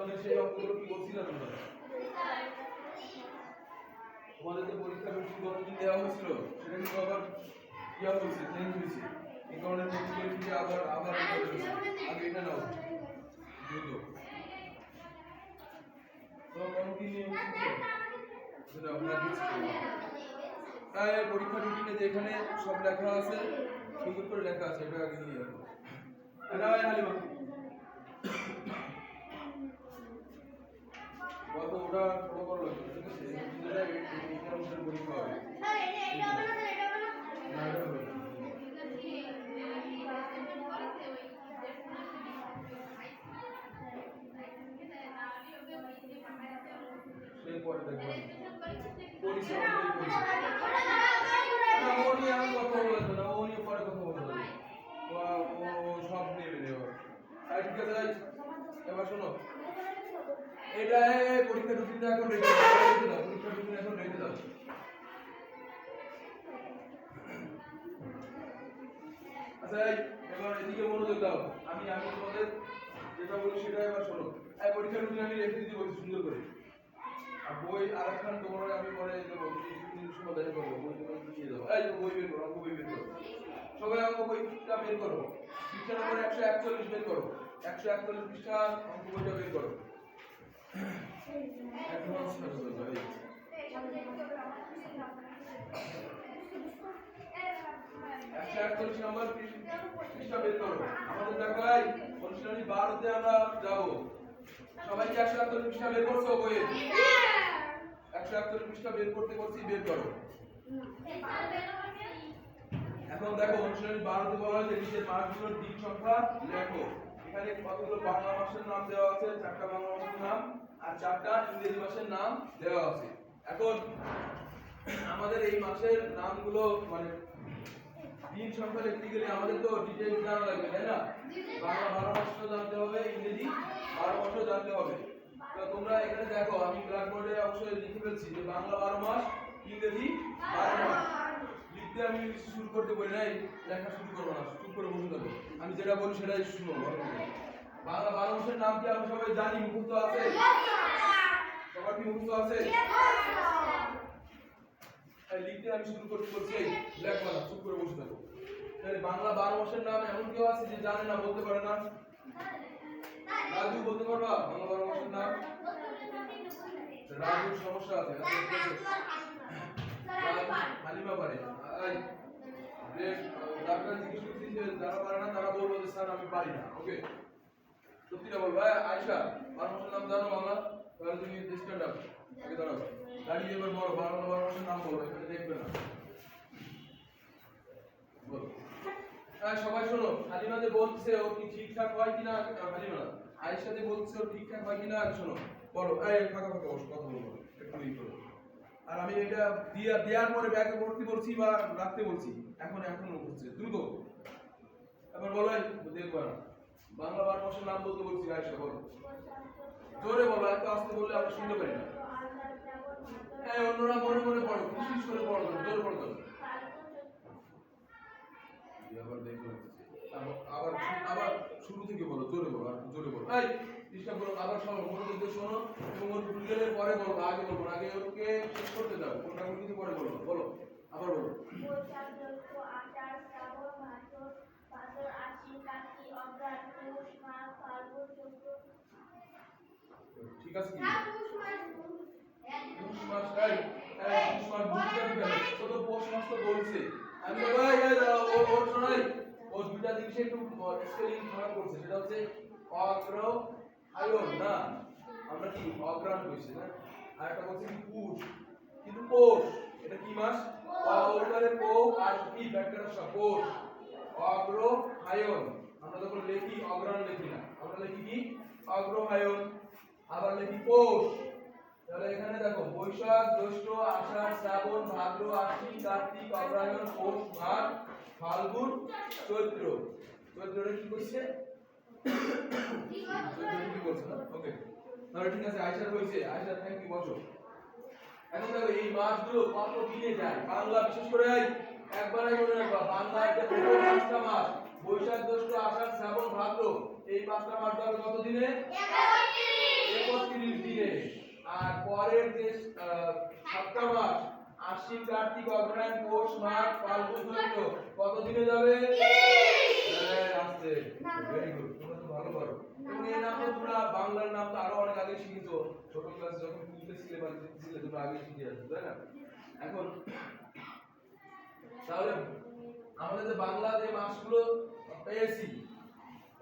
তোমাদের সেই অঙ্কগুলো কি বলছিলাম তোমরা? তোমাদের যে পরীক্ষা গতদিন দেওয়া হয়েছিল সেটা কিন্তু আবার কি হয়েছে, চেঞ্জ হয়েছে। এই কারণে প্রতিযোগিতা আবার আবার আগে এটা নাও দ্রুত। তো কোন কি নিয়ে সেটা আমরা দিচ্ছি। তাই পরীক্ষা রুটিনে যেখানে সব লেখা আছে সুন্দর করে লেখা আছে এটা আগে নিয়ে আসো। এটা হালিমা কত ওটা ফলো করো ঠিক আছে? এটা এটা আমাদের পরীক্ষা হবে। স্যার এটা হবে না, স্যার এটা হবে না। না এটা হবে না। সেই পরে দেখো পরিশ্রম না ওনি আমি কথা বলবো না, ওনি পরে কথা বলবো ও সব নেবে দেব। আর ঠিক আছে এবার শোনো এটা পরীক্ষা রুটিনটা এখন রেখে দাও, পরীক্ষা রুটিন এখন রেখে দাও। আচ্ছা এবার এদিকে মনোযোগ দাও। আমি তোমাদের যেটা বলি সেটা এবার শোনো। এই পরীক্ষা রুটিন আমি রেখে দিতে বলছি সুন্দর করে। আর বই আরেকখান তোমার আমি পরে দেবো, কিছু সময় দেখা করবো, বই তোমাকে দিয়ে দেবো। এই বই বের করো, অঙ্ক বই বের করো, সবাই অঙ্ক বইটা বের করো। পৃষ্ঠা নম্বর 141 বের করো, 141 পৃষ্ঠা অঙ্ক বইটা বের করো। এখন নম্বর পৃষ্ঠা বের করো। আমাদের দেখো অনুশীলনী 12 তে আমরা যাবো। সবাই কি 141 পৃষ্ঠা বের করছো বইয়ে? 141 পৃষ্ঠা বের করতে বলছি, বের করো। এখন দেখো অনুশীলনী 12 তে বলা হয়েছে নিচের মাসগুলোর দিন সংখ্যা লেখো। এখানে কতগুলো বাংলা মাসের নাম দেওয়া আছে, 4টা বাংলা মাসের নাম আর 4টা ইংরেজি মাসের নাম দেওয়া আছে। এখন আমাদের এই মাসের নামগুলো মানে দিন সংখ্যা লিখতে গেলে আমাদের তো ডিটেইলস জানা লাগবে, তাই না? বাংলা 12 মাসও জানতে হবে, ইংরেজি 12 মাসও জানতে হবে। তো তোমরা এখানে দেখো আমি ব্ল্যাকবোর্ডে অবশ্যই লিখে ফেলছি যে বাংলা 12 মাস, ইংরেজি 12 মাস। লিখতে আমি শুরু করতে বলি নাই, লেখা শুরু করব না, চুপ করে বসে থাকো। আমি যেটা বলি সেটাই শুনো। বাংলা 12 মাসের নাম কি আমরা সবাই জানি, মুখস্থ আছে? সবার কি মুখস্থ আছে? লিখতে আমি শুরু করতে বলছি, লেখবা না, চুপ করে বসে থাকো। তাহলে বাংলা 12 মাসের নাম এমন কেউ আছে যে জানে না, বলতে পারে না? রাজু বলতে পারবা বাংলা 12 মাসের নাম? রাজুর সমস্যা আছে, হালিমা পারে। ডাক্তার জিজ্ঞেস করছি যে যারা পারে না তারা বলবো যে স্যার আমি পারি না। ওকে, সত্যিটা বলবো। আয়েশা 12 মাসের নাম জানো বাংলা? তাহলে তুমি স্ট্যান্ড আপ, আগে দাঁড়াও, দাঁড়িয়ে এবার বলো বাংলা 12 মাসের নাম বলো, এখানে দেখবে না। বলো। সবাই শোনো, হালিমা যে বলছে ও কি ঠিকঠাক হয় কিনা, হালিমা আয়েশা যে বলছে ও ঠিকঠাক হয় কিনা শোনো, বলো। ফাঁকা ফাঁকা বসো, কথা বলবো একটু ই করো। আর আমি এটা দেওয়ার পরে ব্যাগে ভর্তি বলছি বা রাখতে বলছি, এখন হচ্ছে দ্রুত। এবার বলো, দেখবা না বাংলা 12 মাসের নাম বলতে বলছি। আয়েশা বলো, জোরে বলো, এত আস্তে বললে আমরা শুনতে পারি না। অন্যরা মনে মনে পড়ো, খুশি করে পড়ো, জোরে পড়ো। আবার দেখো, আবার আবার শুরু থেকে বলো, জোরে বলো, আর জোরে বলো। ডিস্টার্ব করো, আবার শোনো, মনোযোগ দিয়ে শোনো এবং ওর টুইটারের পরে বলো, আগে বলবো না, আগে ওকে শেষ করতে দাও, কোনটা কিন্তু পরে বলো। বলো, আবার বলো। বৈশাখ, জ্যৈষ্ঠ, আষাঢ়, শ্রাবণ, ভাদ্র, আশ্বিন, কার্তিক, অগ্রহায়ণ, পৌষ, মাঘ, ফাল্গুন, চৈত্র। ঠিক আছে কি? পৌষ মাস, পৌষ মাস বুঝতে হবে, কত পৌষ মাস তো বলছে। আমি তো ওর শোনাই, ও দুইটা জিনিস একটু স্পেলিং খারাপ করছে, সেটা হচ্ছে অগ্রহায়ণ না, আমরা কি অগ্রহায়ণ কইছি না, আর একটা বলছে কি পৌষ, কিন্তু পৌষ এটা কি মাস? ওটারে পৌষ আর কি ব্যাকরণ সব পৌষ, অগ্রহায়ণ। আমরা যখন লিখি অগ্রহায়ণ লিখি না, আমরা লিখি কি অগ্রহায়ণ, আবার লিখি পৌষ। তাহলে এখানে দেখো বৈশাখ, জ্যৈষ্ঠ, আষাঢ়, শ্রাবণ, ভাদ্র, আশ্বিন, কার্তিক, অগ্রহায়ণ, পৌষ, মাঘ, ফাল্গুন, চৈত্র। চৈত্রটা কি করছে? চৈত্র কি করছে না? ওকে, তাহলে ঠিক আছে, আয়েশা হইছে। আয়েশা থ্যাংক ইউ, বসো। এখন দেখো এই মাসগুলো কত দিনে যায়, বাংলা বিশেষ করে একবারে মনে রাখবা, বাংলা এটা 5টা মাস, বৈশাখ, জ্যৈষ্ঠ, আষাঢ়, শ্রাবণ, ভাদ্র, এই 5টা মাস যাবে কত দিনে? 31। 31 দিনে। আর পরের যে 7টা মাস আশ্বিন কার্তিক অগ্রহায়ণ পৌষ মাঘ ফাল্গুন চৈত্র কত দিনে যাবে? হ্যাঁ আসছে, ভেরি গুড, তোমরা তো ভালো পারো। এবং এই নাম তো তোমরা বাংলার নাম তো আরো অনেক আগে শিখেছো, ছোট ক্লাসে যখন তুলতে সিলেবাস দিছিলে তোমরা আগে শিখে আসছো, তাই না? এখন তাহলে আমাদের যে বাংলা যে মাসগুলো পেয়েছি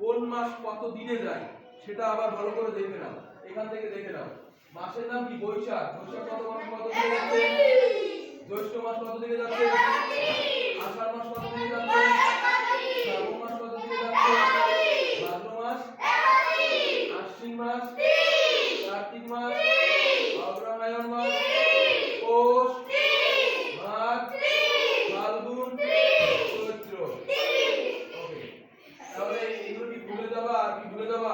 কোন মাস কত দিনে যায় সেটা আবার ভালো করে দেখে নাও, এখান থেকে দেখে নাও। মাসের নাম কি? বৈশাখ। বৈশাখ কত মাস কত দিনে যাচ্ছে? জ্যৈষ্ঠ মাস কত দিনে যাচ্ছে? আষাঢ় মাস কত দিনে যাচ্ছে? শ্রাবণ মাস কত দিনে যাচ্ছে? ভাদ্র মাস, আশ্বিন মাস, কার্তিক মাস, অগ্রহায়ণ মাস, পৌষ, মাঘ, ফাল্গুন, চৈত্র। ওকে, তাহলে এগুলো কি ভুলে যাবা? আর কি ভুলে যাবা?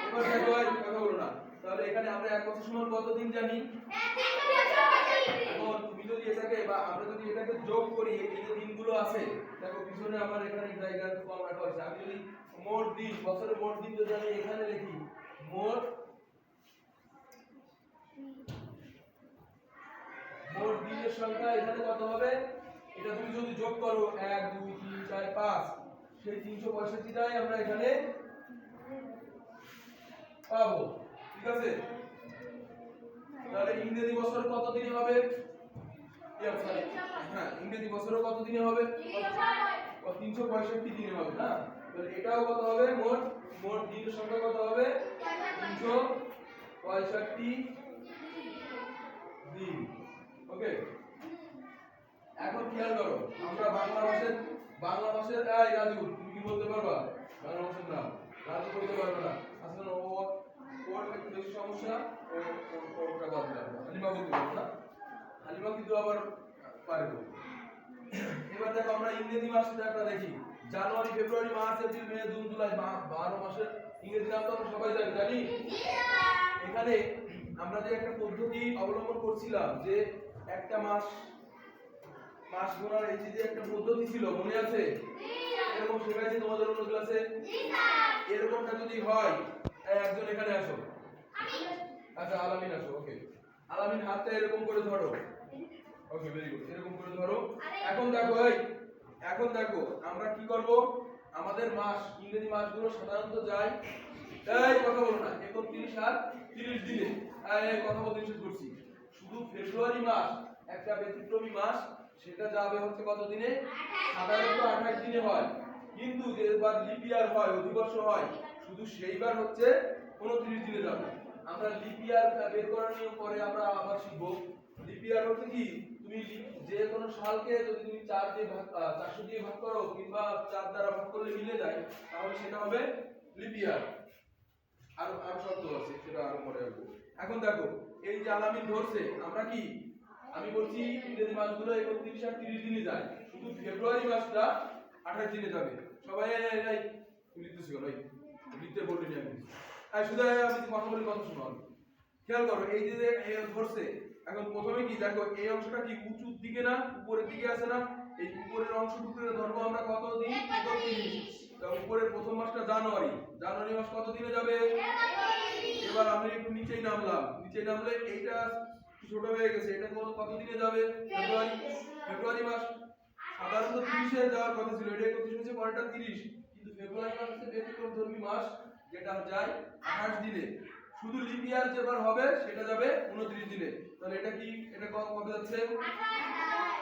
এবার দেখো কথা বলো না। তাহলে এখানে আমরা এক বছর সময় কত দিন জানি? এখন তুমি যদি এটাকে বা আমরা যদি এটাকে যোগ করি, এই যে দিনগুলো আছে দেখো পিছনে আমার এখানে জায়গা কম রাখা হয়েছে। আমি যদি মোট দিন, বছরের মোট দিন যদি আমি এখানে লিখি, মোট দিনের সংখ্যা এখানে কত হবে? এটা তুমি যদি যোগ করো 1 2 3 4 5, সেই 365টাই আমরা এখানে পাবো। ঠিক আছে? তাহলে ইংরেজি বছর কত দিনে হবে? হ্যাঁ, ইংরেজি বছরও কত দিনে হবে? 365 দিনে হবে না? তাহলে এটাও কত হবে? মোট দিনের সংখ্যা কত হবে? 365 দিন। ওকে, এখন খেয়াল করো, আমরা বাংলা মাসের এই রাজু, তুমি কি বলতে পারবা বাংলা মাসের নাম? রাজু বলতে পারবে না, আসলে ওর একটু বেশি সমস্যা, ওটা বাদ দাও। হালিমা বলতে পারবে না, হালিমা কিন্তু আবার পারবে। এবার দেখো আমরা ইংরেজি মাসটা একটা দেখি, January February March April May June July, 12 মাসের ইংরেজি নাম তো আমরা সবাই জানি। এখানে আমরা যে একটা পদ্ধতি অবলম্বন করছিলাম যে একটা মাস গোনার, এই যে একটা পদ্ধতি ছিল মনে আছে? এরকম শেখাইছি তোমাদের অন্য ক্লাসে। এরকমটা যদি হয়, একজন এখানে আসো। আচ্ছা আলামিন আসো। ওকে, আলামিন হাতটা এরকম করে ধরো। ওকে, ভেরি গুড, এরকম করে ধরো। এখন দেখো আমরা কি করব, আমাদের মাস ইংরেজি মাসগুলো সাধারণত যায়, এই কথা বলো না, 31 আর 30 দিনে। এই কথা বলতে নিষেধ করছি। শুধু ফেব্রুয়ারি মাস একটা ব্যতিক্রমী মাস, সেটা যাবে হচ্ছে কত দিনে? সাধারণত 28 দিনে হয়, কিন্তু যেবার লিপ ইয়ার হয়, অধিবর্ষ হয়, শুধু সেইবার হচ্ছে 29 দিনে যাবে। আমরা লিপ ইয়ার বের করার নিয়ম পরে আমরা আবার শিখবো। লিপ ইয়ার হচ্ছে কি, তুমি যে কোনো সালকে যদি তুমি 400 দিয়ে ভাগ করো কিংবা 4 দ্বারা ভাগ করলে মিলে যায়, তাহলে সেটা হবে লিপ ইয়ার। আর শব্দ আছে, সেটা আরো পরে আসবো। এখন দেখো এই যে আলামিন ধরছে, আমরা কি, আমি বলছি ইংরেজি মাসগুলো 31 আর 30 দিনে যায়, শুধু ফেব্রুয়ারি মাসটা 28 দিনে যাবে। সবাই লিখতেছি ভাই, লিখতে বলতে নিয়ে আমি শুধু আমি কথা বলি, কথা শোনো। খেয়াল করো এই যে ধরছে, এখন প্রথমে কি দেখো, এই অংশটা কি উঁচুর দিকে না উপরের দিকে আছে না? এই উপরের অংশটুকু ধরবো আমরা কত দিন? 31। উপরের প্রথম মাসটা জানুয়ারি মাস কত দিনে যাবে? এবার আমি একটু নিচেই নামলাম, নিচে নামলে এইটা ছোট হয়ে গেছে, এটা কত দিনে যাবে? ফেব্রুয়ারি মাস সাধারণত 30 এ যাওয়ার কথা ছিল, এটা 31 হচ্ছে, পরেরটা 30, কিন্তু ফেব্রুয়ারি মাস হচ্ছে ব্যতিক্রমধর্মী মাস, যেটা যায় 28 দিনে। শুধু লিপ ইয়ার যেবার হবে সেটা যাবে 29 দিনে। তাহলে এটা কি, এটা কবে যাচ্ছে?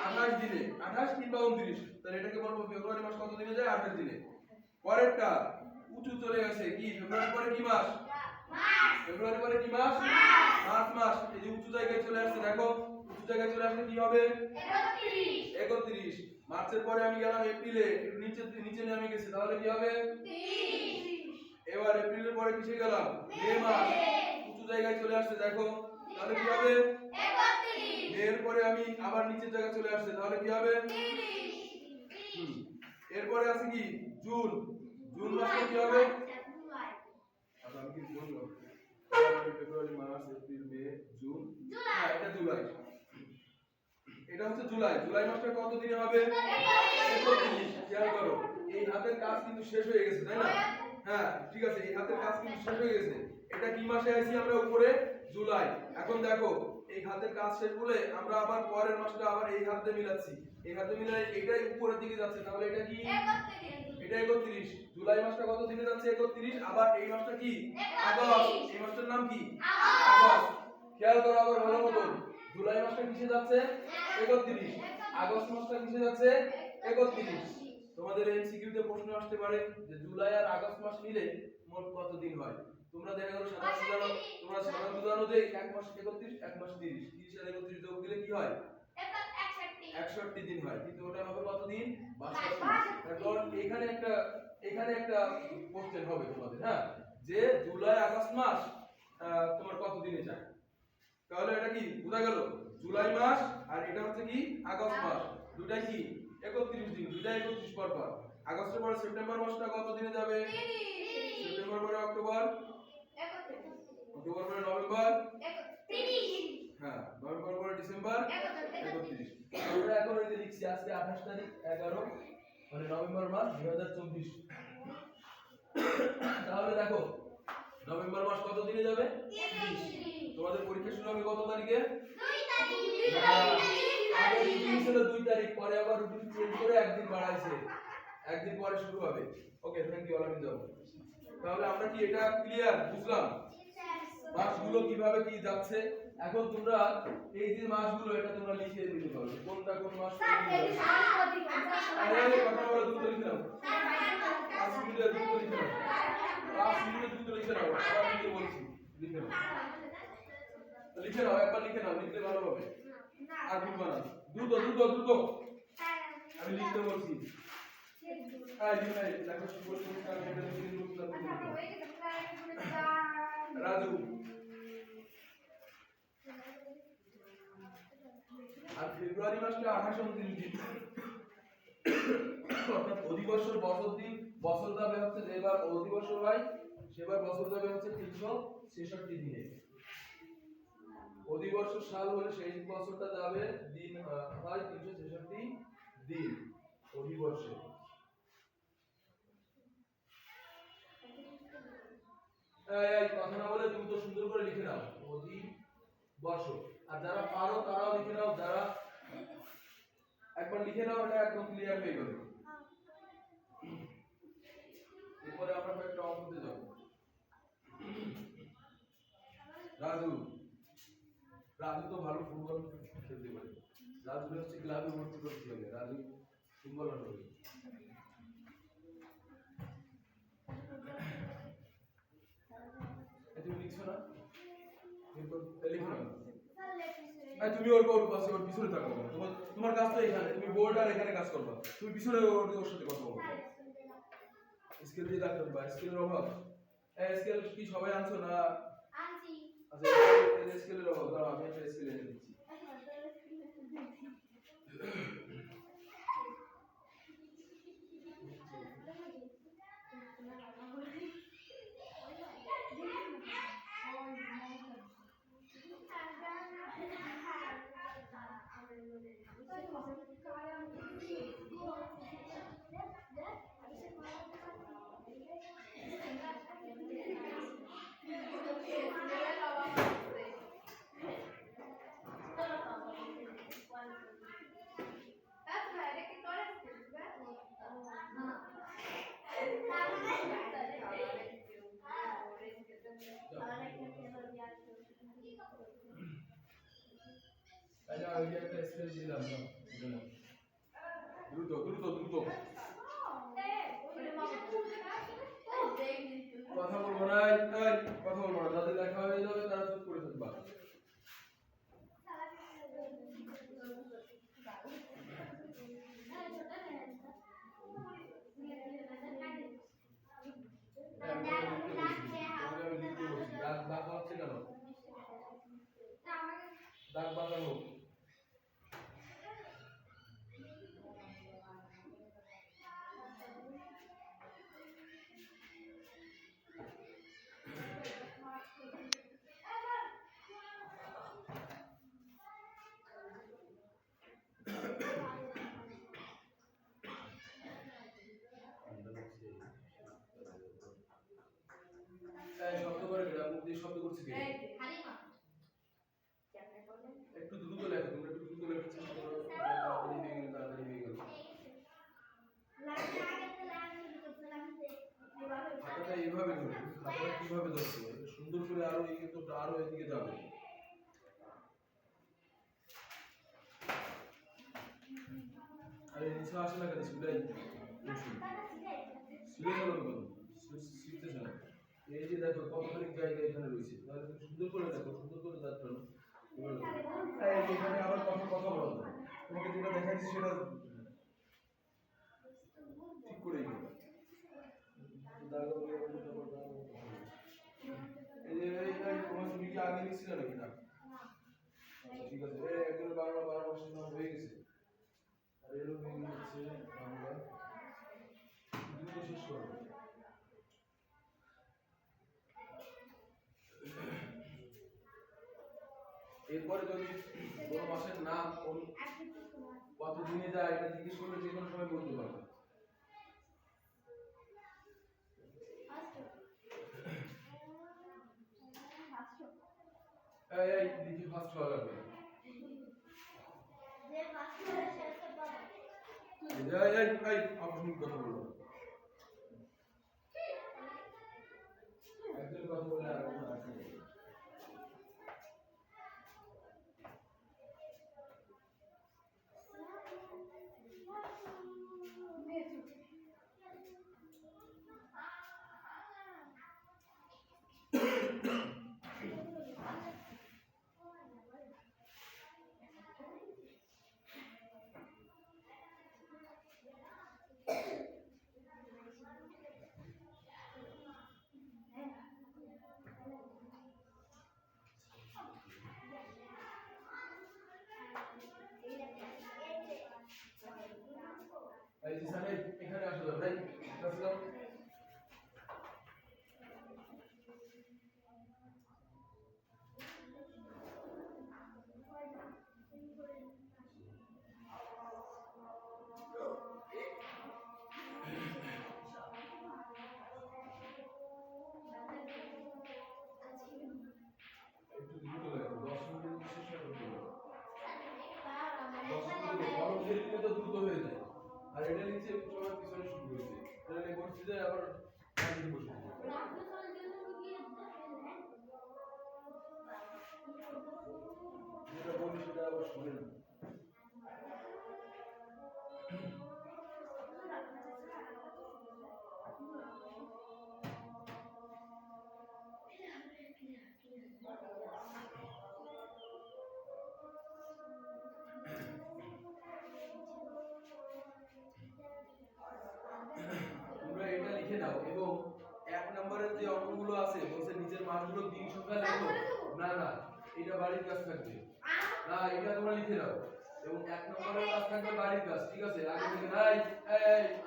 28 দিনে, 28 কিংবা 29। তাহলে এটাকে বলবো ফেব্রুয়ারি মাস কত দিনে যায়? 28 দিনে। পরেরটা উঁচু চলে গেছে, কি ফেব্রুয়ারি পরে কি মাস? ফেব্রুয়ারি পরে কি মাস? মার্চ মাস। এই যে উঁচু জায়গায় চলে আসছে, দেখো উঁচু জায়গায় চলে আসলে কি হবে? 31। মার্চের পরে আমি গেলাম এপ্রিলে, একটু নিচে নেমে গেছে, তাহলে কি হবে? 30। এবার এপ্রিলের পরে কিসে গেলাম? মে মাস, উঁচু জায়গায় চলে আসছে, দেখো তাহলে কি হবে? 31। এরপরে আমি আবার নিচের জায়গায় চলে আসছে, তাহলে কি হবে? 30। এরপরে আছে কি জুন মাসে কি হবে? আচ্ছা আমি কি বললাম, ফেব্রুয়ারি মার্চ এপ্রিল মে জুন, হ্যাঁ এটা জুলাই, এটা হচ্ছে জুলাই মাসটা কত দিনে হবে? 31। খেয়াল করো এই হাতের কাজ কিন্তু শেষ হয়ে গেছে, তাই না? হ্যাঁ ঠিক আছে, এই হাতের কাজ কিন্তু শেষ হয়ে গেছে। এটা কি মাসে আইছি আমরা? উপরে জুলাই। এখন দেখো এই হাতের কাজ শেষ বলে আমরা আবার পরের মাসটা আবার এই হাতে মিলাচ্ছি। এই হাতে মিলাই এটাই উপরের দিকে যাচ্ছে, তাহলে এটা কি? এটা 31। জুলাই মাসটা কত দিনে যাচ্ছে? 31। আবার এই মাসটা কি? আগস্ট। এই মাসটার নাম কি? আগস্ট। খেয়াল করো আবার ভালো মতো, জুলাই মাসটা কিসে যাচ্ছে? 31। আগস্ট মাসটা কিসে যাচ্ছে? 31। তোমাদের এমসিকিউ তে প্রশ্ন আসতে পারে যে জুলাই আর আগস্ট মাস মিলে মোট কত দিন হয়? তোমরা দেখা গেল সাধারণত জানো যে এক মাস 31, এক মাস 30, 30 আর 31 যোগ দিলে কি হয়? 61 দিন হয়। কিন্তু ওটা হবে কত দিন? 62। এখন এখানে একটা কোশ্চেন হবে তোমাদের, হ্যাঁ, যে জুলাই আগস্ট মাস তোমার কত দিনে যায়? তাহলে এটা কি বোঝা গেল? জুলাই মাস আর এটা হচ্ছে কি আগস্ট মাস, দুটাই কি 31 দিন, দুটাই 31 পর পর। আগস্টের পরে সেপ্টেম্বর মাসটা কত দিনে যাবে? সেপ্টেম্বর পরে অক্টোবর, অক্টোবর পরে নভেম্বর, হ্যাঁ নভেম্বর পরে ডিসেম্বর 31। আমরা এখন এই যে লিখছি আজকে 28 তারিখ 11 মানে নভেম্বর মাস 2024। তাহলে দেখো নভেম্বর মাস কত দিনে যাবে? 30। তোমাদের পরীক্ষা শুরু হবে কত তারিখে? 2 তারিখ। আগে রুটিন ছিল 2 তারিখ, পরে আবার রুটিন চেঞ্জ করে একদিন বাড়াইছে, একদিন পরে শুরু হবে। ওকে থ্যাংক ইউ, আমি যাব। তাহলে আমরা কি এটা ক্লিয়ার বুঝলাম মাসগুলো কিভাবে কি যাচ্ছে? এখন তোমরা এই যে মাসগুলো এটা তোমরা লিখে দিতে পারবে কোনটা কোন মাস। আরে কথা বলো, দ্রুত লিখে নাও। 5 মিনিটে দ্রুত লিখে নাও, 5 মিনিটে দ্রুত লিখে নাও। আবার লিখে বলছি, লিখে নাও, লিখে নাও, একবার লিখে নাও, লিখলে ভালো হবে। আর ভুলবা না, দ্রুত দ্রুত দ্রুত। আমি লিখতে বলছি। লিখে লেখা শুরু করতে আমি এটা লিখে দিলাম। রাজু আর ফেব্রুয়ারি মাসটা 28 29 দিন, অর্থাৎ অধিবর্ষের বছর দিন, বছর যাবে হচ্ছে যেবার অধিবর্ষ হয় সেবার বছর যাবে হচ্ছে 366 দিনে। অধিবর্ষ সাল হলে সেই বছরটা যাবে দিন হয় 366 দিন অধিবর্ষে। এই কথা না বলে তুমি তো সুন্দর করে লিখে নাও অধিবর্ষ। আর যারা পারো তারাও লিখে নাও, যারা একবার লিখে নাও, এটা একদম ক্লিয়ার হয়ে গেল। এরপরে আমরা একটা অঙ্কতে যাব। রাজু, রাজু তো ভালো ফুটবল খেলতে পারে। রাজু হচ্ছে ক্লাবে ভর্তি করতে হবে, রাজু ফুটবলার হবে। তুমি লিখছো না? লিখো না। তুমি ওর পাশে ওর পিছনে থাকো। তোমার কাজ তো এখানে, তুমি বোর্ড আর এখানে কাজ করবা, তুমি পিছনে ওর সাথে কথা বলবা। স্কেল দিয়ে রাখতে পারবা, স্কেলের অভাব। স্কেল কি সবাই আনছো না? আনছি। আচ্ছা স্কেলের অভাব, দাঁড়াও আমি একটা স্কেল এনে দিচ্ছি। একটা স্কেল দিলাম না, দ্রুত দ্রুত দ্রুত কথা বলবো না, কথা বলবো না, যাদের লেখা হয়ে যাবে তারা চুপ করে থাকবা। দাগ বাঁকা হচ্ছে কেন? দাগ বাঁকা হোক। দিয়ে শব্দ করছে কে? একটু দ্রুত লেখো, তোমরা একটু দ্রুত লেখার চেষ্টা করো, তাড়াতাড়ি হয়ে গেল, তাড়াতাড়ি হয়ে গেল। খাতাটা এইভাবে ধরো, খাতাটা কিভাবে ধরছো? এটা সুন্দর করে আরো এই কিন্তু আরো এদিকে যাবে। আরে নিচে আসে না কেন স্কুলে? স্কুলে গেল কেন? শিখতেছে না। এই যে দেখো কতখানি জায়গা এখানে রয়েছে, তাহলে তুমি সুন্দর করে দেখো, সুন্দর করে যাচ্ছো না। এখানে আবার কথা কথা বলো না। তোমাকে যেটা দেখাচ্ছি সেটা ঠিক করেই বলো। এই যে তোমার তুমি কি আগে লিখছিলে নাকি না? আচ্ছা ঠিক আছে, একজন বাংলা 12 মাসের নাম হয়ে গেছে। আর এরও হয়ে গেছে বাংলা। দ্রুত শেষ করো। এরপরে যদি কোনো মাসের নাম কত দিনে যায় এটা জিজ্ঞেস করলে যে কোনো সময় বলতে পারবে। এই লিখি ফার্স্ট হওয়া লাগবে। আকস্মিক কথা বলবো, একজন কথা বলে আর কোনো আসে নেই। এই যে স্যার এখানে আসো দাও, ভাই কাছে যাও। একটু দ্রুত লেখো, 10 মিনিট চেষ্টা করতে হবে। 10 মিনিট কলম দিয়ে লিখলে তো দ্রুত হয়ে যায়। আর এটা লিখছে সবার পিছনে শুরু হয়েছে, এটা লেখছি যে আবার কাজে বসে যেতে। যেটা বলি সেটা আবার শুনে না। তোমরা এটা লিখে নাও এবং 1 নম্বরের যে অঙ্কগুলো আছে বলছে নিচের মানগুলো দিন সংখ্যা লেখো। না না, এটা বাড়ির কাজ থাকবে না, এটা তোমরা লিখে নাও এবং 1 নম্বরের কাজ থাকবে বাড়ির কাজ, ঠিক আছে? আগে থেকে নাই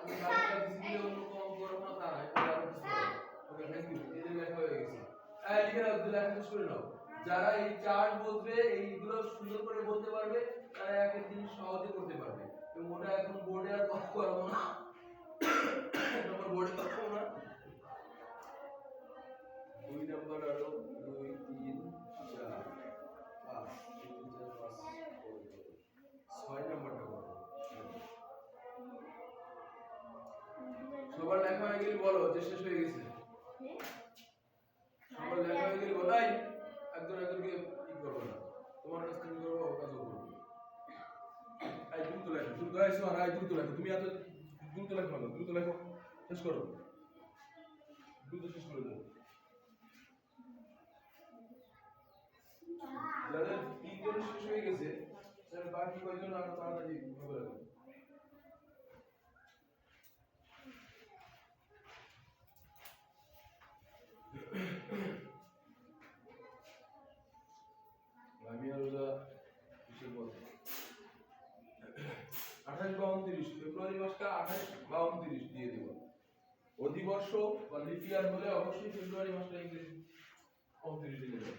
আমি বাড়ির কাজ দিছি বলে অন্য কোনো অঙ্ক করব না, তা না, এটা আরো কিছু করো। ওকে, থ্যাংক ইউ, এই যে লেখা হয়ে গেছে। লিখে নাও, লেখা শেষ করে নাও। যারা এই চার্ট বলবে এইগুলো সুন্দর করে বলতে পারবে তারা একের দিন সহজে করতে পারবে এবং ওটা এখন বোর্ডে আর কষ্ট করবো না। নম্বর বোর্ডে পাবো না। 2 নম্বর আরো 2 3 4 5 3 4 5 6 নম্বরটা কত? সবার লেখা হয়ে গেলে বলো যে শেষ হয়ে গেছে। সবার লেখা হয়ে গেলে বলাই, একজন একজনকে কি করবো না, তোমার কাজ তুমি করবো, ওর কাজও করবো। আই দ্রুত লেখো, দ্রুত আইসো আর আই দ্রুত লেখো, তুমি এত দ্রুত লেখো না, দ্রুত লেখো, শেষ করো, দ্রুত শেষ করে দাও। যাদের 3 জন শেষ হয়ে গেছে তাহলে বাকি কয়জন আরো তাড়াতাড়ি হবে না? আমি আর ওরা কিসের বল 28 বা 29 ফেব্রুয়ারি মাসটা 28 বা 29 দিয়ে দেব। অধিবর্ষ বা লিপ ইয়ার হলে অবশ্যই ফেব্রুয়ারি মাসটা ইংরেজি 29 দিনে দেবে।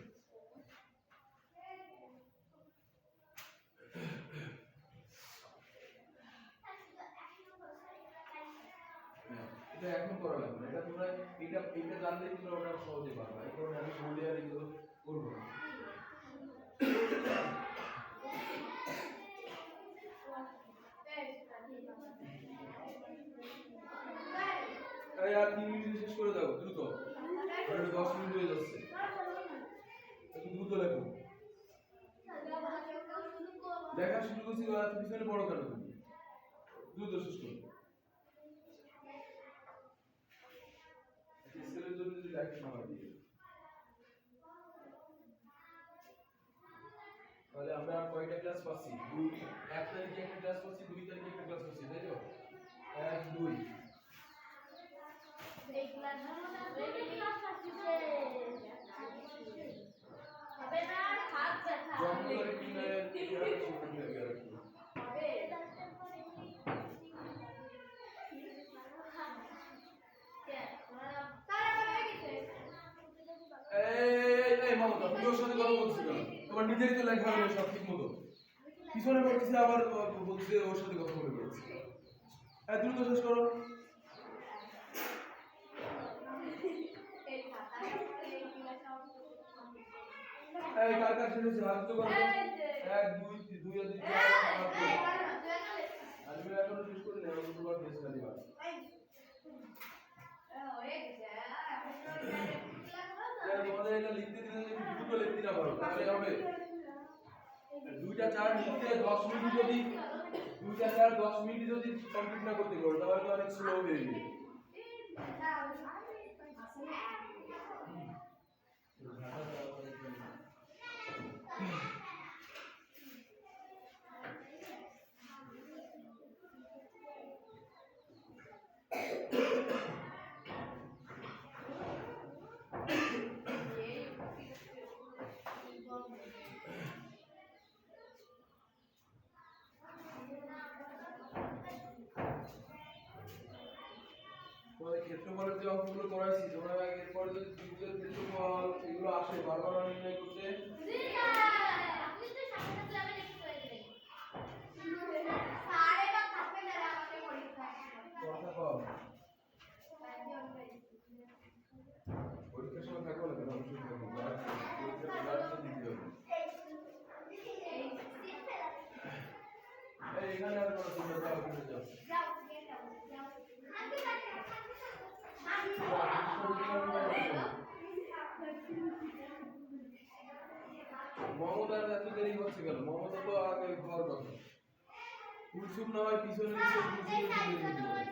এটা এখন করা লাগবে না। এটা তোমরা এটা জানলেই তোমরা ওটা সহজে পারবে। এই কারণে আমি বলি আর এগুলো করবো না। এই আর 3 মিনিট শেষ করে দাও দ্রুত। আর 10 মিনিট হয়ে যাচ্ছে। একটু দ্রুত লেখো। লেখা শুরু করছি আর পিছনে পড়ো কেন তুমি? দ্রুত শেষ করো। স্কেলের জন্য যদি লেখা সময় দিয়ে তাহলে আমরা কয়টা ক্লাস পাচ্ছি? 1 তারিখে একটা ক্লাস পাচ্ছি, 2 তারিখে একটা ক্লাস পাচ্ছি, তাই তো? 1 2 এই ক্লাসের মধ্যে দুই ক্লাস আছে হবে না হাত ব্যথা জন্মতারিখ নিয়ে ইতিহাস শিখতে হবে আর কি। হবে এই মমতা তুমি ওর সাথে কথা বলছিস কেন? তোমার নিজেরই তো লেখা হলো সব ঠিক মতো। পিছনে পড়তেছে আবার বলছে ওর সাথে কথা বলে বেড়াচ্ছে। দ্রুত শেষ করো। এই কার কার শেষ হচ্ছে? হাত তো করো। 1 2 2 আর 2 4 আমি এখনো শেষ করি না, আমি তোমার বেশ খালি বার। তোমাদের এটা লিখতে দিলে যদি দ্রুত লিখতে না পারো তাহলে হবে 2টা 4 লিখতে 10 মিনিট যদি 2টা 4 10 মিনিট যদি কমপ্লিট না করতে পারো তাহলে তো অনেক স্লো হয়ে যাবে। তোমাদের ক্ষেত্রফলের যে অঙ্কগুলো করাইছি তোমরা এরপরে যদি ত্রিভুজের ক্ষেত্রফল এগুলো আসে বারবার নির্ণয় করতে কথা কম। পরীক্ষার সময় থাকবো না কেন? অবশ্যই থাকবো। পরীক্ষার তো দিতে হবে। এখানে আর কোনো চিন্তা যাও ওখানে যাও। মমতার এত দেরি হচ্ছে কেন? মমতা তো আগে ঘর কথা। কুলসুম না হয় পিছনে নিচে কুলসুমের দেরি হতে পারে।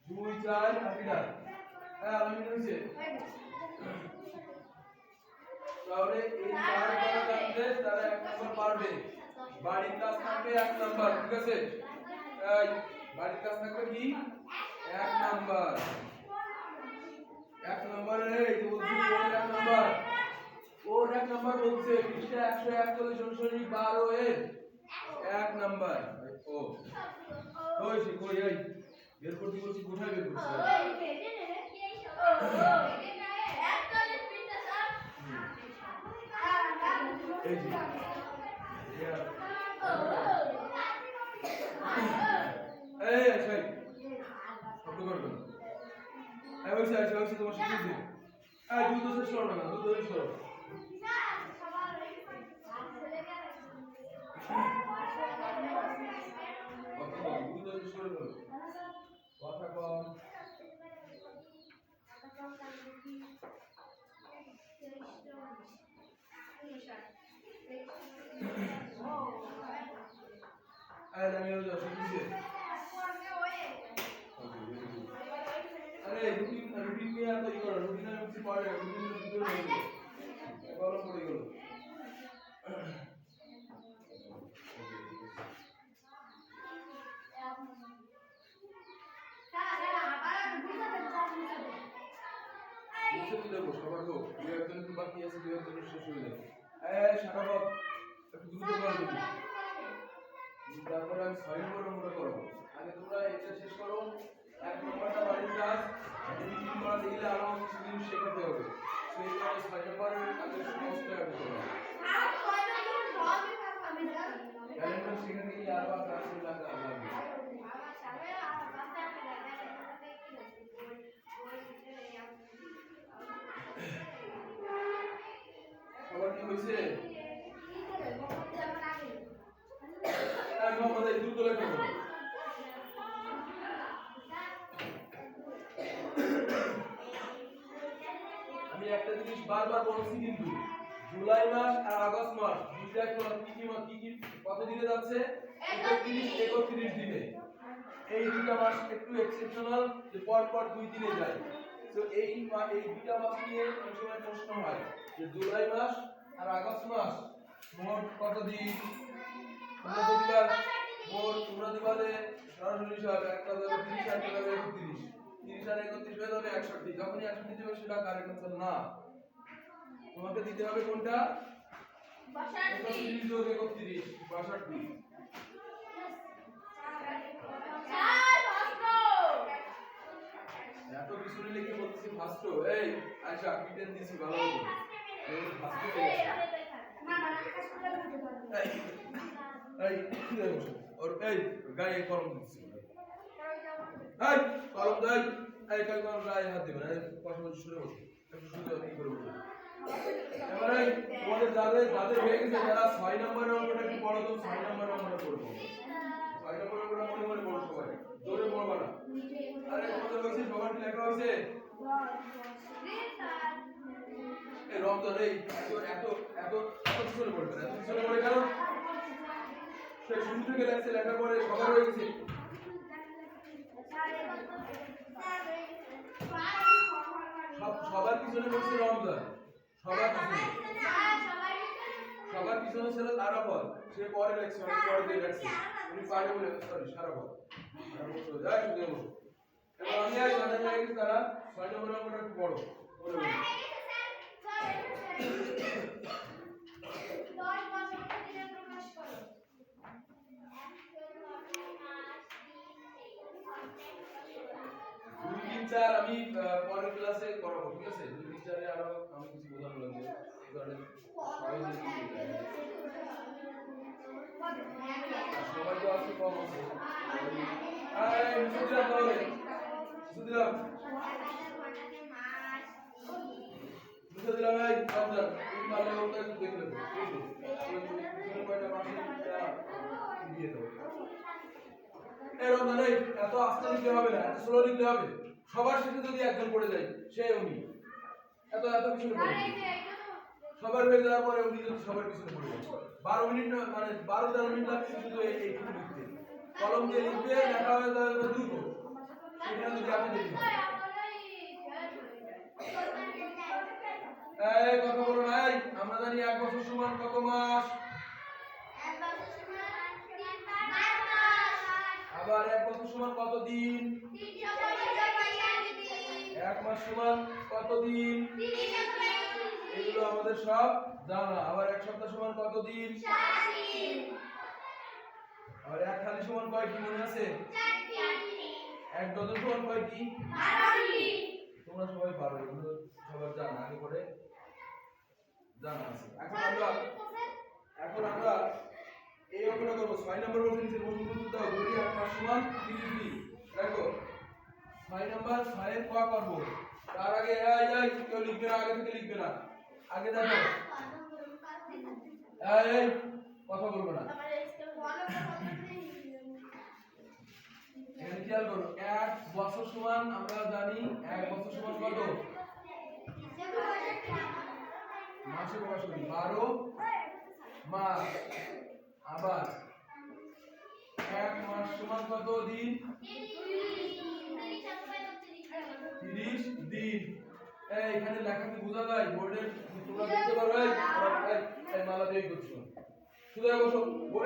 2 4 আপিটা। আলমিন হইছে। তাহলে এই 4 দ্বারা জানলে তারা 1 নাম্বার পারবে। বাড়ির কাজ থাকবে 1 নাম্বার, ঠিক আছে? এই বাড়ির কাজ থাকবে কি? 1 নাম্বার। 1 নাম্বারে এই যে বলছি ওর 1 নাম্বার। ওর 1 নাম্বার বলছে পৃষ্ঠা 141 অনুসারী 12 এর 1 নাম্বার। ও কইছি কই এই বের করতে বলছি কোথায় বের করছিস? এই যে এই সেই শব্দ করবেন। ওই তোমার শিখেছি। দ্রুত শেষ করো না, দ্রুত শেষ করো। দ্রুত শেষ করে ফেলো। কথা কম। জামিল যাও শিখেছি। আরে রুটিন নিয়ে এত ই করো, রুটিনের কিছু পড়ে না, রুটিনের ভিতরে রয়ে গেল। গরম পড়ে গেল। বুঝতে দেবো সবার হোক, 2-1 জন বাকি আছে, 2-1 জনের শেষ হয়ে যাবে। শাখা বাপ একটু দ্রুত করে দিবি। তারপরে আমি 6 নম্বর অঙ্কটা করবো। আগে তোমরা এটা শেষ করো। 1 নম্বরটা বাড়ির কাজ, যদি 3 বার দিলে আরো কিছু জিনিস শেখাতে হবে। সেই কারণে 6 নম্বরের আগে সমস্ত আগে করো। ক্যালেন্ডার শেখাতে গেলে আরো ক্লাসে লাগবে। কি হয়েছে? মোহাম্মদ এই দ্রুত লেখো। আমি একটা জিনিস বারবার বলছি কিন্তু জুলাই মাস আর আগস্ট মাস দুইটা কি কত দিনে যাচ্ছে? 31 দিনে। এই দুটো মাস একটু এক্সেপশনাল যে পর পর 2 দিনে যায়। তো এই দুটো মাস নিয়ে অনেক সময় প্রশ্ন হয় যে জুলাই মাস আর আগস্ট মাস মোট কত দিন? তোমরা দিবারে সরাসরি হিসাব একটা যাবে 30 আর একটা যাবে 31। 30 আর 31 হয়ে যাবে 61। যখনই 61 দিবে সেটা কারেক্ট আনসার না। তোমাকে দিতে হবে কোনটা? 31 যোগ 31 62। এত কিছু লিখে বলতেছি ফার্স্ট। এই আচ্ছা পিটেন দিছি ভালো হবে। এই ফার্স্ট এই और এই গায়ে কলম দিছি। এই কলম দেই। এই কলম গায়ে হাত দিবেন। এই পাশাপাশি শুরু করুন। একটু শুরু কি করে বলুন। এবারে তোমাদের যাদের হয়ে গেছে যারা 6 নম্বরের অঙ্কটা কি পড়ো তো 6 নম্বরের অঙ্কটা করব। 6 নম্বরের অঙ্কটা মনে মনে পড়ো সবাই। জোরে পড়বা না। আরে তোমাদের বলছি সবার কি লেখা হয়েছে? এই রমজান এই এত পিছনে পড়বে না। পিছনে পড়ে কেন? সে শুরু থেকে লেখছে লেখার পরে সবার হয়ে গেছে। সবার পিছনে পড়ছে রমজান। সবার পিছনে ছিল তারাপদ। সে পরে লেখছে অনেক পরে দিয়ে লেখছে। উনি পারে বলে সরি সারাপদ। যাই শুধু বলো। এবার আমি আর জানা হয়ে গেছে তারা 6 নম্বর অঙ্কটা একটু বড় বলে বলি। চার আমি পরের ক্লাসে করাবো ঠিক আছে? 2-4 আরো আমি কিছু উদাহরণ লাগবে এই কারণে সবাই তো আছে কম আছে। এই মুসুদিরাম তাহলে মুসুদিরাম এই রমজান তুমি পারলে ওটা একটু দেখলে বুঝলো কয়টা মাসে দিয়ে দাও। এই রমজান এই এত আস্তে লিখতে হবে না, এত স্লো লিখতে হবে। সবার শেষে যদি একজন পড়ে যায় সে উনি এত পিছনে পড়ে সবার হয়ে যাওয়ার পরে উনি যদি সবার পিছনে পড়ে যায় 12 মিনিট মানে 12-13 মিনিট লাগছে শুধু এইটুকু লিখতে। কলম দিয়ে লিখবে লেখা হয়ে যাবে দ্রুত। সেটা যদি আপনি দেখেন এই কথা বলো না। এই আমরা জানি 1 বছর সমান কত মাস? 1 বছর সমান 3 মাস। আবার 1 বছর সমান কত দিন? 365 দিন। 1 মাস সমান কত দিন? 365 দিন। এগুলো আমাদের সব জানা। আবার 1 সপ্তাহ সমান কত দিন? 7 দিন। আর 1 খালি সমান কয়টি মনে আছে? 4টি। 1 ডজন সমান কয়টি? 12টি। তোমরা সবাই পারো এগুলো সবার জানা আগে পড়ে জানা আছে। এখন আমরা এই অঙ্কটা করব। 6 নম্বর বলতে নিচে প্রশ্ন উত্তর দাও। ধরি 1 মাস সমান 30 দিন। দেখো 6 নম্বর 6 এর ক করব। তার আগে এই কেউ লিখবে না, আগে থেকে লিখবে না। আগে দেখো এই কথা বলবো না। এখানে খেয়াল করো 1 বছর সমান আমরা জানি 1 বছর সমান কত? মাসে প্রকাশ করি 12 মাস। আবার 1 মাস সমান কত দিন? 30 দিন। এই এখানে লেখা কি বোঝা যায়? বোর্ডে তোমরা দেখতে পারো। এই মালা দিয়ে করছো শুধু বসো।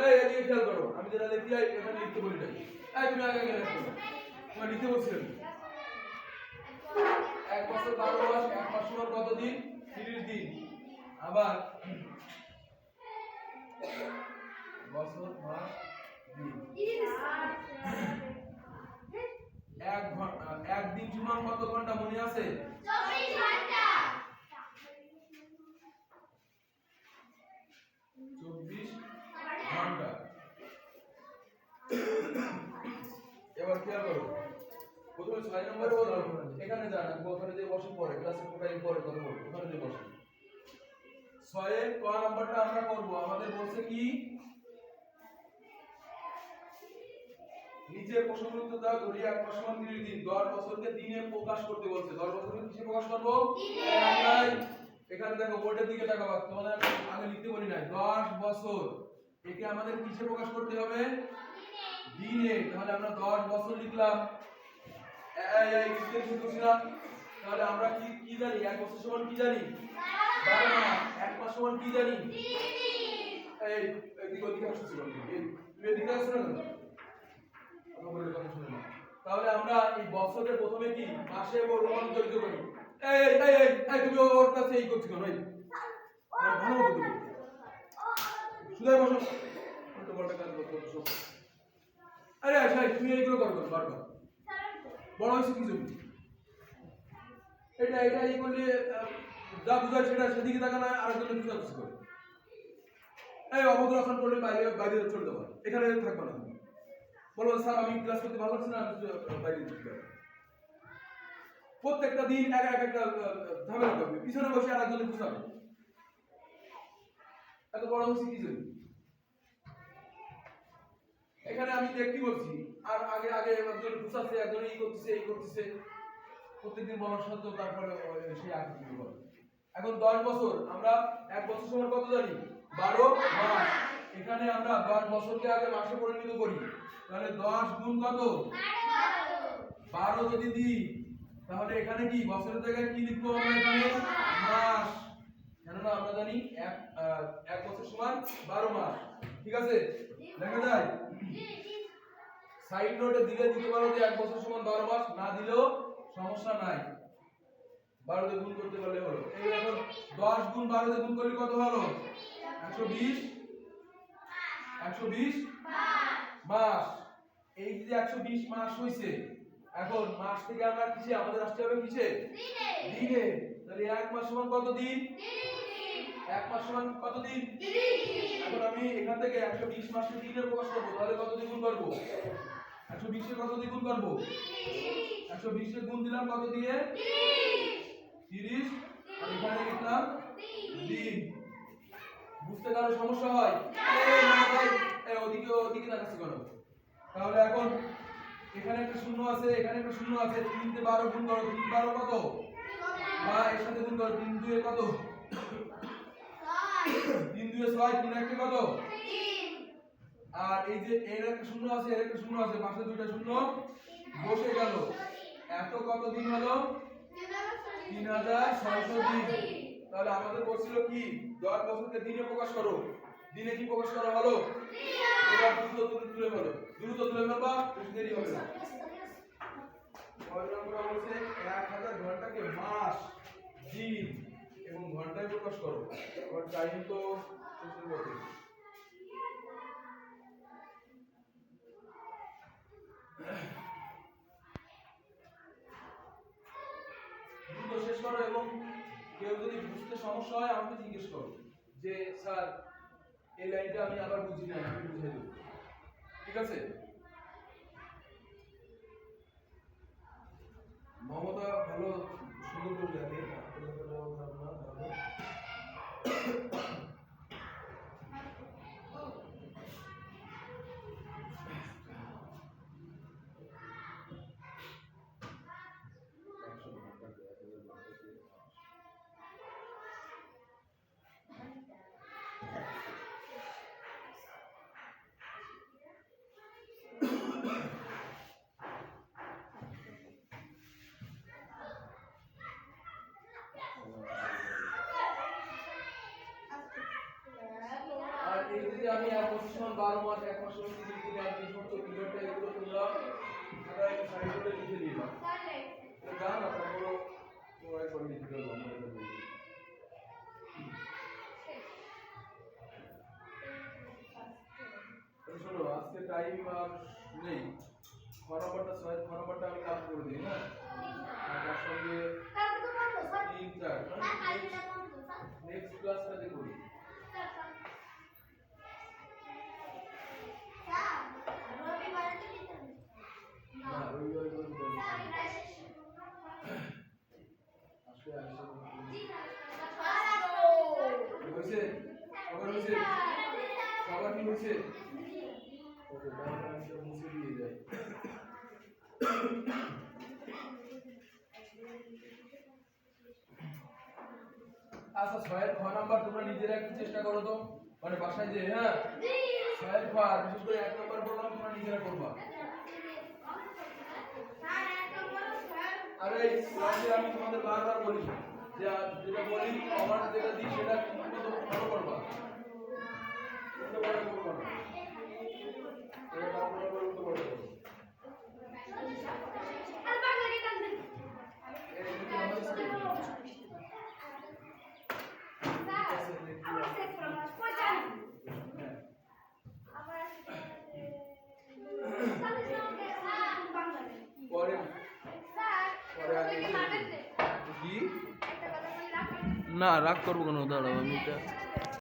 এই এদিকে খেয়াল করো। আমি যেটা লিখি এখানে লিখতে বলি নাই। এই তুমি আগে লেখো। তুমি লিখতে বলছিলেন 1 বছর 12 মাস। 1 মাস সমান কত দিন? 30 দিন। আবার বছর মাস দিন। 1 দিন সমান কত ঘন্টা মনে আছে? 24 ঘন্টা। 24 ঘন্টা। এবার খেয়াল করো প্রথমে 6 নম্বরে বলো এখানে যান ওখানে যে বসে পড়ে ক্লাসে কোটাই পড়ে কথা বলো ওখানে যে বসে 6 এর ক নাম্বারটা আমরা করব। আমাদের বলছে কি নিচে প্রশ্নের উত্তর দাও। ধরি 1 মাস সমান 30 দিন। 10 বছরকে দিনে প্রকাশ করতে বলছে। 10 বছরকে কিসে প্রকাশ করব? দিনে। এখানে দেখো বোর্ডের দিকে তাকাও। তোমাদের আমি আগে লিখতে বলি নাই। 10 বছর একে আমাদের কিসে প্রকাশ করতে হবে? দিনে। তাহলে আমরা 10 বছর লিখলাম। এই লিখতে শিখছিলাম। তাহলে আমরা কি কি জানি? 1 বছর সমান কি জানি? 12 মাস। 1 মাস সমান কি জানি? 30 দিন। এই এদিকে ওদিকে আসছে বলি। এই তুমি এদিকে আসছ না কেন? তাহলে আমরা এই বছরের প্রথমে কি মাসে রূপান্তরিত করি। এই তুমি ওর কাছে এই করছো কেন? ভালো মতো তুমি সুদাই বসো। উল্টো পাল্টা কাজ করছো। আরে আচ্ছা তুমি এইগুলো করো বারবার। বড় হইছে কি জন্য? এটা এই করলে যা বুঝায় সেটা সেদিকে তাকা না, আরেকজনের বুঝাচ্ছি করে। এই অভদ্র আচরণ করলে বাইরে চলে যাবো, এখানে থাকবো না। বলো স্যার আমি ক্লাস করতে ভালো লাগছে না, আমি বাইরে যেতে পারি। প্রত্যেকটা দিন একটা ঝামেলা করবে, পিছনে বসে আরেকজনের বুঝাবে। এত বড় হচ্ছে কি জন্য? এখানে আমি দেখতে বলছি আর আগে একজন বুঝাচ্ছে, একজন এই করতেছে প্রত্যেকদিন বলার সত্ত্বেও তারপরে সেই আগে কি বলে। এখন 10 বছর, আমরা 1 বছর সমান কত জানি? 12 মাস। এখানে আমরা 10 বছরকে আগে মাসে পরিণত করি। তাহলে 10 গুণ কত? 12 যদি দিই তাহলে এখানে কি বছরের জায়গায় কি লিখবো আমরা? এখানে মাস। কেননা আমরা জানি 1 বছর সমান 12 মাস। ঠিক আছে, লেখা যায়? সাইড নোটে দিলে দিতে পারো যে 1 বছর সমান 12 মাস, না দিলেও সমস্যা নাই। 12 দিয়ে গুণ করতে পারলে হলো। এই এখন 10 গুণ 12 দিয়ে গুণ করলে কত হলো? 120 মাস। এই যে 120 মাস হইছে, এখন মাস থেকে আমরা কিসে আমাদের আসতে হবে? কিসে? দিনে। তাহলে 1 মাস সমান কত দিন? 1 মাস সমান কত দিন? এখন আমি এখান থেকে 120 মাসকে দিনে প্রকাশ করব। তাহলে কত দিয়ে গুণ করব? 120 এর কত দিয়ে গুণ করব? 120 এর গুণ দিলাম কত দিয়ে? 30। আর এখানে লিখলাম দিন। বুঝতে কারো সমস্যা হয়? এই ওদিকে তাকাচ্ছি কেন? তাহলে এখন এখানে একটা শূন্য আছে, এখানে একটা শূন্য আছে। 3 দিয়ে 12 গুণ করো। 3 12 কত? বা এর সাথে গুণ করো। 3 2 এ কত? 3 2 এ 6। 3 1 এ কত? 3। আর এই যে এর একটা শূন্য আছে, এর একটা শূন্য আছে, পাশে দুইটা শূন্য বসে গেল। এত কত দিন হলো? 3600 দিন। তাহলে আমাদের বলছিল কি 10 বছরকে দিনে প্রকাশ করো। দিনে কি প্রকাশ করা হলো? এবার দ্রুত তুলে ফেলো। দ্রুত তুলে ফেলবা, বেশি দেরি হবে না। 6 নম্বর বলছে 1000 ঘন্টাকে মাস, দিন এবং ঘন্টায় প্রকাশ করো। আর টাইম তো শেষের পথে। দ্রুত শেষ করো এবং কেউ যদি বুঝতে সমস্যা হয় আমাকে জিজ্ঞেস করো যে স্যার এই লাইনটা আমি আবার বুঝি না, আমি বুঝিয়ে দেব। ঠিক আছে? মমতা ভালো সুন্দর করে লেখে, আমি 1 বছর সমান 12 মাস, 1 মাস সমান 30 দিন, আর 20 বছর পিরিয়ডটা এগুলো তোমরা এটা একটা সাইড করে লিখে দিবা। এটা জানা না, তারপর তোমরা একবার লিখে দাও। আমরা এটা বলি শোনো, আজকে টাইম আর নেই। খরবারটা 6 খরবারটা আমি কাজ করে দিই। হ্যাঁ, আর তার সঙ্গে 3 4 নেক্সট ক্লাসটাতে করি। সবার হয়েছে? সবার কি হয়েছে? ওকে, তাহলে আমি এটা মুছে দিয়ে যাই। আচ্ছা, 6 এর খ নাম্বার তোমরা নিজেরা একটু চেষ্টা করো তো, মানে বাসায় যে, হ্যাঁ 6 এর খ আর বিশেষ করে 1 নাম্বার বললাম তোমরা নিজেরা করবা। আরে এই ক্লাসে আমি তোমাদের বারবার বলি যে যেটা বলি আমার যেটা দিই সেটা কিন্তু তোমরা ফলো করবা। উল্টো পাল্টা করবা না। এটা তারপরে আবার উল্টো পাল্টা করো। এই কিন্তু আমাদের স্কুল। পরে পরে আগে কি না রাগ করবো কেন, দাঁড়াও আমি এটা